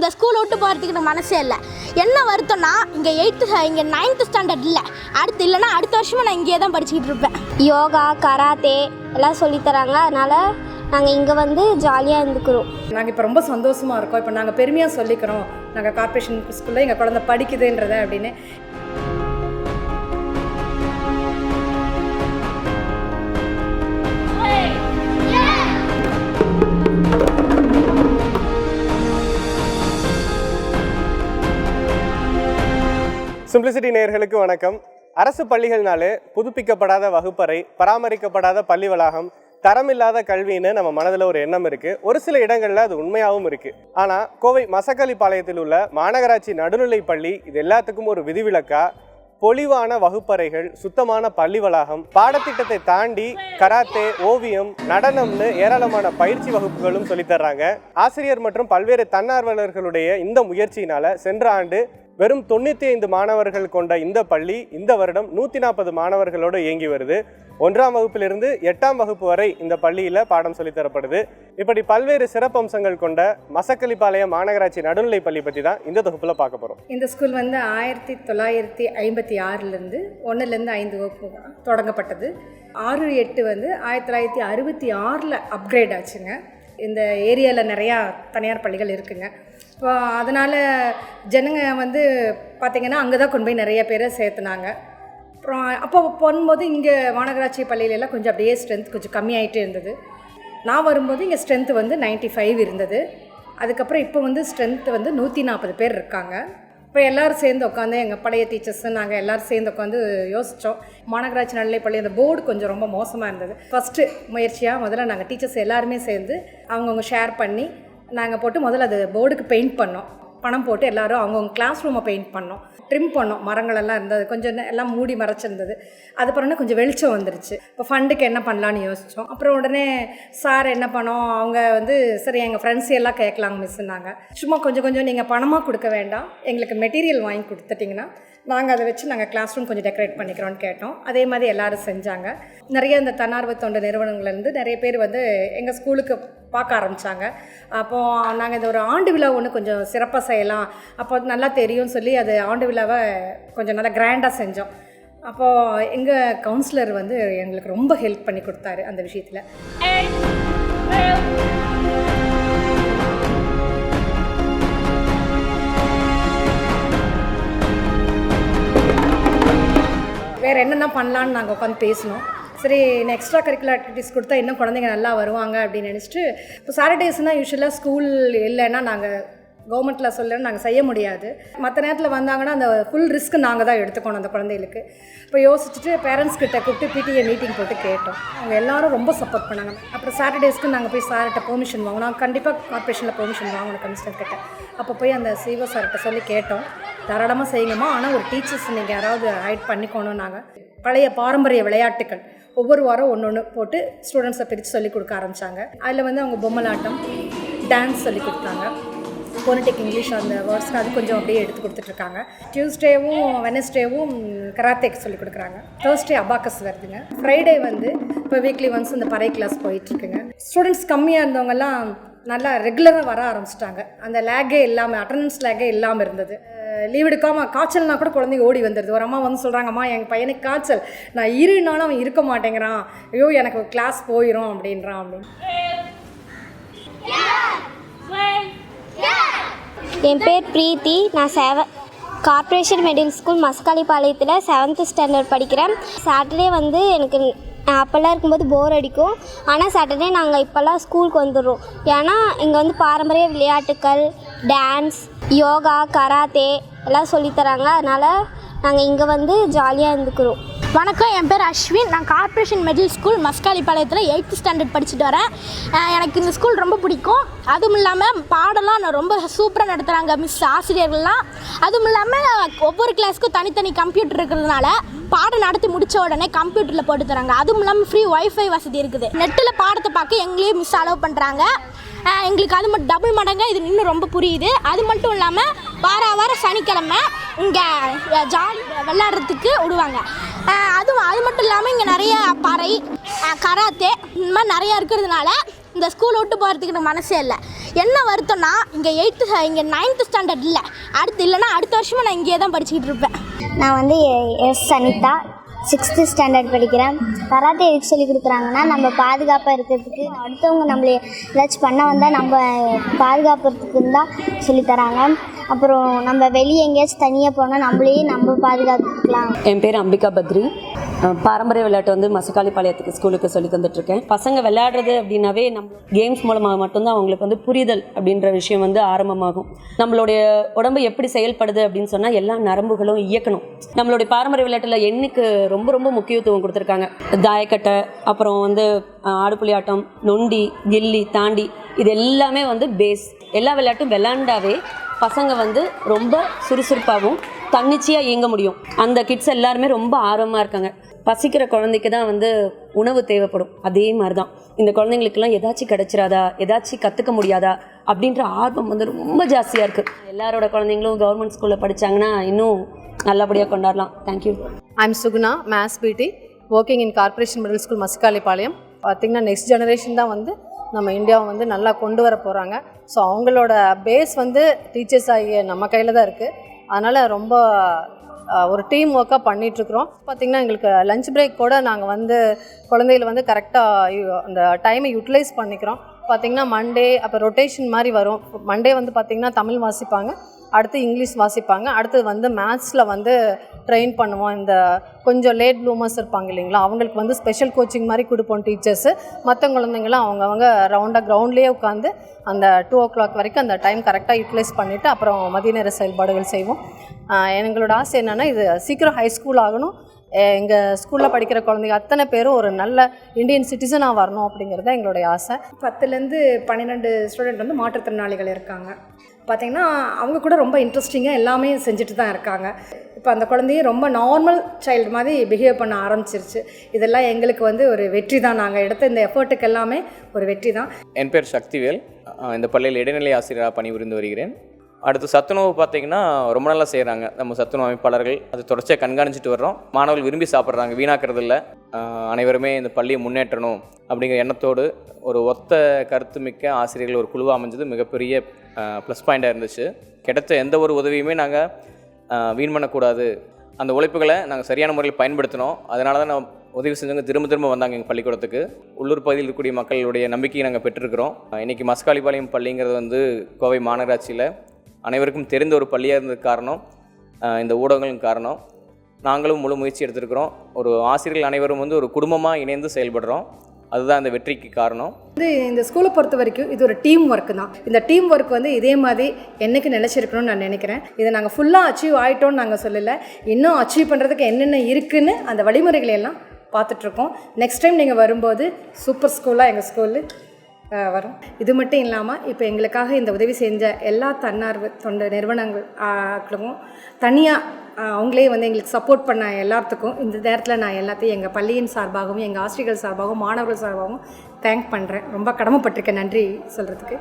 இந்த ஸ்கூல் விட்டு போகிறதுக்கு மனசே இல்லை. என்ன வருத்தம்னா இங்கே 9th ஸ்டாண்டர்ட் இல்லை, அடுத்து இல்லைன்னா அடுத்த வருஷமும் நான் இங்கேயே தான் படிச்சுக்கிட்டு இருப்பேன். யோகா, கராத்தே எல்லாம் சொல்லித்தராங்க. அதனால் நாங்கள் இங்கே வந்து ஜாலியாக இருந்துக்கிறோம். நாங்கள் இப்போ ரொம்ப சந்தோஷமாக இருக்கோம். இப்போ நாங்கள் பெருமையாக சொல்லிக்கிறோம், நாங்கள் கார்ப்பரேஷன் ஸ்கூலில் எங்கள் குழந்தை படிக்குதுன்றதை அப்படின்னு. சிம்பிளிசிட்டி நேயர்களுக்கு வணக்கம். அரசு பள்ளிகள்னாலே புதுப்பிக்கப்படாத வகுப்பறை, பராமரிக்கப்படாத பள்ளி வளாகம், தரமில்லாத கல்வின்னு நம்ம மனதில் ஒரு எண்ணம் இருக்குது. ஒரு சில இடங்களில் அது உண்மையாகவும் இருக்குது. ஆனால் கோவை மசக்களிப்பாளையத்தில் உள்ள மாநகராட்சி நடுநிலை பள்ளி இது எல்லாத்துக்கும் ஒரு விதிவிலக்கா. பொலிவான வகுப்பறைகள், சுத்தமான பள்ளி வளாகம், பாடத்திட்டத்தை தாண்டி கராத்தே, ஓவியம், நடனம்னு ஏராளமான பயிற்சி வகுப்புகளும் சொல்லித்தர்றாங்க. ஆசிரியர் மற்றும் பல்வேறு தன்னார்வலர்களுடைய இந்த முயற்சியினால சென்ற ஆண்டு வெறும் 95 மாணவர்கள் கொண்ட இந்த பள்ளி இந்த வருடம் 140 மாணவர்களோடு இயங்கி வருது. 1ஆம் வகுப்பிலிருந்து 8ஆம் வகுப்பு வரை இந்த பள்ளியில் பாடம் சொல்லித்தரப்படுது. இப்படி பல்வேறு சிறப்பம்சங்கள் கொண்ட மசக்களிப்பாளையம் மாநகராட்சி நடுநிலை பள்ளி பற்றி தான் இந்த தொகுப்பில் பார்க்க போகிறோம். இந்த ஸ்கூல் வந்து 1956 1லேருந்து 5 வகுப்பு தொடங்கப்பட்டது. 6-8 வந்து 1966 அப்கிரேட் ஆச்சுங்க. இந்த ஏரியாவில் நிறையா தனியார் பள்ளிகள் இருக்குங்க. அதனால் ஜனங்க வந்து பார்த்திங்கன்னா அங்கே தான் கொண்டு போய் நிறைய பேரை சேர்த்துனாங்க. அப்புறம் அப்போ போகும்போது இங்கே மாநகராட்சி பள்ளியிலலாம் கொஞ்சம் அப்படியே ஸ்ட்ரென்த் கொஞ்சம் கம்மியாகிட்டே இருந்தது. நான் வரும்போது இங்கே ஸ்ட்ரென்த்து வந்து 95 இருந்தது. அதுக்கப்புறம் இப்போ வந்து ஸ்ட்ரென்த்து வந்து 140 பேர் இருக்காங்க. இப்போ எல்லோரும் சேர்ந்து உட்காந்து எங்கள் பழைய டீச்சர்ஸு நாங்கள் எல்லோரும் சேர்ந்து உட்காந்து யோசித்தோம். மாநகராட்சி நடுநிலைப்பள்ளி அந்த போர்டு கொஞ்சம் ரொம்ப மோசமாக இருந்தது. ஃபஸ்ட்டு முயற்சியாக முதல்ல நாங்கள் டீச்சர்ஸ் எல்லாருமே சேர்ந்து அவங்கவுங்க ஷேர் பண்ணி நாங்கள் போட்டு முதல்ல அது போர்டுக்கு பெயிண்ட் பண்ணோம். பணம் போட்டு எல்லோரும் அவங்கவுங்க கிளாஸ் ரூமை பெயிண்ட் பண்ணோம், ட்ரிம் பண்ணோம். மரங்களெல்லாம் இருந்தது, கொஞ்சம் எல்லாம் மூடி மறைச்சிருந்தது. அதுக்கப்புறம் கொஞ்சம் வெளிச்சம் வந்துருச்சு. இப்போ ஃபண்டுக்கு என்ன பண்ணலான்னு யோசித்தோம். அப்புறம் உடனே சார் என்ன பண்ணோம், அவங்க வந்து சரி எங்கள் ஃப்ரெண்ட்ஸ் எல்லாம் கேட்கலாங்க மிஸ்ஸுன்னாங்க. சும்மா கொஞ்சம் நீங்கள் பணமாக கொடுக்க வேண்டாம், எங்களுக்கு மெட்டீரியல் வாங்கி கொடுத்துட்டிங்கன்னா நாங்கள் அதை வச்சு நாங்கள் கிளாஸ் ரூம் கொஞ்சம் டெக்கரேட் பண்ணிக்கிறோன்னு கேட்டோம். அதே மாதிரி எல்லோரும் செஞ்சாங்க. நிறைய இந்த தன்னார்வ தொண்டு நிறுவனங்கள்லேருந்து நிறைய பேர் வந்து எங்கள் ஸ்கூலுக்கு பார்க்க ஆரம்பித்தாங்க. அப்போது நாங்கள் இந்த ஒரு ஆண்டு விழா ஒன்று கொஞ்சம் சிறப்பாக செய்யலாம், அப்போ நல்லா தெரியும்னு சொல்லி அது ஆண்டு விழாவை கொஞ்சம் நல்லா கிராண்டாக செஞ்சோம். அப்போது எங்கள் கவுன்சிலர் வந்து எங்களுக்கு ரொம்ப ஹெல்ப் பண்ணி கொடுத்தாரு அந்த விஷயத்தில். வேறு என்னென்ன பண்ணலான்னு நாங்கள் உட்காந்து பேசினோம். சரி, இன்னும் எக்ஸ்ட்ரா கரிக்குலர் ஆக்டிவிட்டீஸ் கொடுத்தா இன்னும் குழந்தைங்க நல்லா வருவாங்க அப்படின்னு நினச்சிட்டு, இப்போ சாட்டர்டேஸ்னால் யூஸ்வலாக ஸ்கூல் இல்லைன்னா நாங்கள் கவர்மெண்ட்டில் சொல்லணும்னு நாங்கள் செய்ய முடியாது. மற்ற நேரத்தில் வந்தாங்கன்னா அந்த ஃபுல் ரிஸ்க் நாங்கள் தான் எடுத்துக்கணும் அந்த குழந்தைகளுக்கு. இப்போ யோசிச்சுட்டு பேரண்ட்ஸ் கிட்ட கூப்பிட்டு பிடிஏ மீட்டிங் போட்டு கேட்டோம். அவங்க எல்லோரும் ரொம்ப சப்போர்ட் பண்ணாங்க. அப்புறம் சாட்டர்டேஸ்க்கு நாங்கள் போய் சார்கிட்ட பெர்மிஷன் வாங்கணும். நாங்கள் கண்டிப்பாக கார்ப்பரேஷனில் பெர்மிஷன் வாங்கணும் கமிஷனர் கிட்ட. அப்போ போய் அந்த சிஓ சார்கிட்ட சொல்லி கேட்டோம், தாராளமாக செய்யுங்கம்மா, ஆனால் ஒரு டீச்சர்ஸ் நீங்கள் யாராவது ஹைட் பண்ணிக்கணும். நாங்கள் பழைய பாரம்பரிய விளையாட்டுகள் ஒவ்வொரு வாரம் ஒன்று போட்டு ஸ்டூடெண்ட்ஸை பிரித்து சொல்லிக் கொடுக்க ஆரம்பித்தாங்க. அதில் வந்து அவங்க பொம்மலாட்டம், டான்ஸ் சொல்லிக் கொடுத்தாங்க. ஃபோனடிக் இங்கிலீஷ் அந்த வேர்ட்ஸ்க்கு அது கொஞ்சம் அப்படியே எடுத்து கொடுத்துட்ருக்காங்க. டியூஸ்டேவும் வெனஸ்டேவும் கராத்தேக்கு சொல்லிக் கொடுக்குறாங்க. தேர்ஸ்டே அபாக்கஸ் வருதுங்க. ஃப்ரைடே வந்து இப்போ வீக்லி ஒன்ஸ் இந்த பறை கிளாஸ் போயிட்டுருக்குங்க. ஸ்டூடெண்ட்ஸ் கம்மியாக இருந்தவங்கெல்லாம் நல்லா ரெகுலராக வர ஆரம்பிச்சிட்டாங்க. அந்த லேகே இல்லாமல், அட்டண்டன்ஸ் லேகே இல்லாமல் இருந்தது. லீவ் எடுக்காமல் காய்ச்சல்னா கூட குழந்தைங்க ஓடி வந்துடுது. ஒரு அம்மா வந்து சொல்கிறாங்கம்மா, எங்கள் பையனுக்கு காய்ச்சல், நான் இருனாலும் அவன் இருக்க மாட்டேங்கிறான், ஐயோ எனக்கு கிளாஸ் போயிடும் அப்படின்றான் அப்படின்னு. என் பேர் பிரீத்தி. நான் கார்ப்பரேஷன் மிடில் ஸ்கூல் மசக்களிப்பாளையத்தில் 7th ஸ்டாண்டர்ட் படிக்கிறேன். சாட்டர்டே வந்து எனக்கு அப்போல்லாம் இருக்கும்போது போர் அடிக்கும். ஆனால் சாட்டர்டே நாங்கள் இப்போல்லாம் ஸ்கூலுக்கு வந்துடுறோம். ஏன்னா இங்கே வந்து பாரம்பரிய விளையாட்டுக்கள், டான்ஸ், யோகா, கராத்தே எல்லாம் சொல்லித்தராங்க. அதனால் நாங்கள் இங்கே வந்து ஜாலியாக இருந்துக்கிறோம். வணக்கம், என் பேர் அஸ்வின். நான் கார்ப்பரேஷன் மிடில் ஸ்கூல் மசக்களிப்பாளையத்தில் 8th ஸ்டாண்டர்ட் படிச்சுட்டு வரேன். எனக்கு இந்த ஸ்கூல் ரொம்ப பிடிக்கும். அதுவும் இல்லாமல் பாடம்லாம் ரொம்ப சூப்பராக நடத்துகிறாங்க மிஸ் ஆசிரியர்கள்லாம். அதுவும் இல்லாமல் ஒவ்வொரு கிளாஸுக்கும் தனித்தனி கம்ப்யூட்டர் இருக்கிறதுனால பாடம் நடத்தி முடித்த உடனே கம்ப்யூட்டரில் போட்டு தராங்க. அதுவும் இல்லாமல் ஃப்ரீ ஒய்ஃபை வசதி இருக்குது. நெட்டில் பாடத்தை பார்க்க எங்களையே மிஸ் அலோவ் பண்ணுறாங்க. எங்களுக்கு அது மட்டும் டபுள் மடங்காக இது இன்னும் ரொம்ப புரியுது. அது மட்டும் இல்லாமல் வார சனிக்கிழமை இங்கே ஜாலி விளையாடுறதுக்கு விடுவாங்க. அது மட்டும் இல்லாமல் இங்கே நிறைய பறை, கராத்தே இந்த மாதிரி நிறையா இருக்கிறதுனால இந்த ஸ்கூல் விட்டு போகிறதுக்கு மனசே இல்லை. என்ன வருத்தம்னா இங்கே இங்கே 9th ஸ்டாண்டர்ட் இல்லை, அடுத்த வருஷமாக நான் இங்கேயே தான் படிச்சுக்கிட்டு இருப்பேன். நான் வந்து எஸ் சனிதா 6th ஸ்டாண்டர்ட் படிக்கிறேன். கராத்தே எதுக்கு சொல்லி கொடுக்குறாங்கன்னா நம்ம பாதுகாப்பாக இருக்கிறதுக்கு, அடுத்தவங்க நம்மளை ஏதாச்சும் பண்ண வந்தால் நம்ம பாதுகாப்புறதுக்குன்னு தான் சொல்லித்தராங்க. அப்புறம் நம்ம வெளியே எங்கேயாச்சும் தனியாக போனால் நம்மளையே நம்ம பாதுகாத்துக்கலாம். என் பேர் அம்பிகா பத்ரி. பாரம்பரிய விளையாட்டு வந்து மசக்காளிப்பாளையத்துக்கு ஸ்கூலுக்கு சொல்லி தந்துட்டுருக்கேன். பசங்க விளையாடுறது அப்படின்னாவே நம்ம கேம்ஸ் மூலமாக மட்டும்தான் அவங்களுக்கு வந்து புரிதல் அப்படின்ற விஷயம் வந்து ஆரம்பமாகும். நம்மளுடைய உடம்பு எப்படி செயல்படுது அப்படின்னு சொன்னால் எல்லா நரம்புகளும் இயக்கணும். நம்மளுடைய பாரம்பரிய விளையாட்டில் எண்ணுக்கு ரொம்ப ரொம்ப முக்கியத்துவம் கொடுத்துருக்காங்க. தாயக்கட்டை, அப்புறம் வந்து ஆடுபுலி ஆட்டம், நொண்டி, கில்லி, தாண்டி, இது எல்லாமே வந்து பேஸ். எல்லா விளையாட்டும் விளையாண்டாவே பசங்க வந்து ரொம்ப சுறுசுறுப்பாகவும் தன்னிச்சையாக இயங்க முடியும். அந்த கிட்ஸ் எல்லாருமே ரொம்ப ஆர்வமாக இருக்காங்க. பசிக்கிற குழந்தைக்கு தான் வந்து உணவு தேவைப்படும். அதே மாதிரி தான் இந்த குழந்தைங்களுக்கெல்லாம் ஏதாச்சும் கிடச்சிராதா, ஏதாச்சும் கற்றுக்க முடியாதா அப்படின்ற ஆர்வம் வந்து ரொம்ப ஜாஸ்தியாக இருக்குது. எல்லாரோட குழந்தைங்களும் கவர்மெண்ட் ஸ்கூலில் படித்தாங்கன்னா இன்னும் நல்லபடியாக கொண்டாடலாம். Thank you. I'm Suguna, Maths PT, working in Corporation Middle School, மஸ்காலிப்பாளையம். பார்த்திங்கன்னா நெக்ஸ்ட் ஜெனரேஷன் தான் வந்து நம்ம இந்தியாவை வந்து நல்லா கொண்டு வர போகிறாங்க. ஸோ அவங்களோட பேஸ் வந்து டீச்சர்ஸ் ஆகிய நம்ம கையில் தான் இருக்குது. அதனால் ரொம்ப ஒரு டீம் ஒர்க்காக பண்ணிகிட்ருக்குறோம். பார்த்திங்கன்னா எங்களுக்கு லஞ்ச் பிரேக் கூட நாங்கள் வந்து குழந்தைகளை வந்து கரெக்டாக அந்த டைமை யூட்டிலைஸ் பண்ணிக்கிறோம். பார்த்திங்கன்னா மண்டே அப்போ ரொட்டேஷன் மாதிரி வரும். மண்டே வந்து பார்த்திங்கன்னா தமிழ் வாசிப்பாங்க, அடுத்து இங்கிலீஷ் வாசிப்பாங்க, அடுத்தது வந்து மேத்ஸில் வந்து ட்ரெயின் பண்ணுவோம். இந்த கொஞ்சம் லேட் ப்ளூமர்ஸ் இருப்பாங்க இல்லைங்களா, அவங்களுக்கு வந்து ஸ்பெஷல் கோச்சிங் மாதிரி கொடுப்போம் டீச்சர்ஸு. மற்ற குழந்தைங்களாம் அவங்கவுங்க ரவுண்டாக கிரவுண்ட்லேயே உட்காந்து அந்த 2 o'clock வரைக்கும் அந்த டைம் கரெக்டாக யூட்டிலைஸ் பண்ணிவிட்டு அப்புறம் மதிய நேர செயல்பாடுகள் செய்வோம். எங்களோட ஆசை என்னென்னா இது சீக்கிரம் ஹை ஸ்கூல் ஆகணும். எங்கள் ஸ்கூலில் படிக்கிற குழந்தைங்க அத்தனை பேரும் ஒரு நல்ல இந்தியன் சிட்டிசனாக வரணும் அப்படிங்கிறது தான் எங்களுடைய ஆசை. 10லேருந்து 12 ஸ்டூடெண்ட் வந்து மாற்றுத்திறனாளிகள் இருக்காங்க. பார்த்திங்கன்னா அவங்க கூட ரொம்ப இன்ட்ரெஸ்டிங்காக எல்லாமே செஞ்சுட்டு தான் இருக்காங்க. இப்போ அந்த குழந்தைய ரொம்ப நார்மல் சைல்டு மாதிரி பிஹேவ் பண்ண ஆரம்பிச்சிருச்சு. இதெல்லாம் எங்களுக்கு வந்து ஒரு வெற்றி தான். நாங்கள் எடுத்த இந்த எஃபர்ட்டுக்கு எல்லாமே ஒரு வெற்றி தான். என் பேர் சக்திவேல். இந்த பள்ளியில் இடைநிலை ஆசிரியராக பணிபுரிந்து வருகிறேன். அடுத்து சத்துணவு பார்த்திங்கன்னா ரொம்ப நல்லா செய்கிறாங்க நம்ம சத்துணவு அமைப்பாளர்கள். அது தொடர்ச்சியாக கண்காணிச்சிட்டு வர்றோம். மாணவர்கள் விரும்பி சாப்பிட்றாங்க, வீணாக்கிறது இல்லை. அனைவருமே இந்த பள்ளியை முன்னேற்றணும் அப்படிங்கிற எண்ணத்தோடு ஒரு ஒத்த கருத்து மிக்க ஆசிரியர்கள் ஒரு குழுவாக அமைஞ்சது மிகப்பெரிய ப்ளஸ் பாயிண்டாக இருந்துச்சு. கிடைத்த எந்த ஒரு உதவியுமே நாங்கள் வீண் பண்ணக்கூடாது. அந்த உழைப்புகளை நாங்கள் சரியான முறையில் பயன்படுத்தினோம். அதனால தான் நான் உதவி செஞ்சவங்க திரும்ப வந்தாங்க எங்கள் பள்ளிக்கூடத்துக்கு. உள்ளூர் பகுதியில் இருக்கக்கூடிய மக்களுடைய நம்பிக்கையை நாங்கள் பெற்றிருக்கிறோம். இன்றைக்கி மஸ்காலிப்பாளையம் பள்ளிங்கிறது வந்து கோவை மாநகராட்சியில் அனைவருக்கும் தெரிந்த ஒரு பள்ளியாக இருந்ததுக்கு காரணம் இந்த ஊடகங்களின் காரணம். நாங்களும் முழு முயற்சி எடுத்திருக்கிறோம். ஒரு ஆசிரியர்கள் அனைவரும் வந்து ஒரு குடும்பமாக இணைந்து செயல்படுறோம். அதுதான் இந்த வெற்றிக்கு காரணம். இந்த ஸ்கூலை பொறுத்த வரைக்கும் இது ஒரு டீம் ஒர்க்கு தான். இந்த டீம் ஒர்க் வந்து இதே மாதிரி என்றைக்கு நினச்சிருக்கணும்னு நான் நினைக்கிறேன். இதை நாங்கள் ஃபுல்லாக அச்சீவ் ஆகிட்டோன்னு நாங்கள் சொல்லலை. இன்னும் அச்சீவ் பண்ணுறதுக்கு என்னென்ன இருக்குதுன்னு அந்த வழிமுறைகளை எல்லாம் பார்த்துட்ருக்கோம். நெக்ஸ்ட் டைம் நீங்கள் வரும்போது சூப்பர் ஸ்கூலாக எங்கள் ஸ்கூலு வரும். இது மட்டும் இல்லாமல் இப்போ எங்களுக்காக இந்த உதவி செஞ்ச எல்லா தன்னார்வ தொண்டு நிறுவனங்களுக்கும் தனியாக அவங்களே வந்து எங்களுக்கு சப்போர்ட் பண்ண எல்லாத்துக்கும் இந்த நேரத்தில் நான் எல்லாத்தையும் எங்கள் பள்ளியின் சார்பாகவும் எங்கள் ஆசிரியர்கள் சார்பாகவும் மாணவர்கள் சார்பாகவும் தேங்க் பண்ணுறேன். ரொம்ப கடமைப்பட்டிருக்கேன் நன்றி சொல்கிறதுக்கு.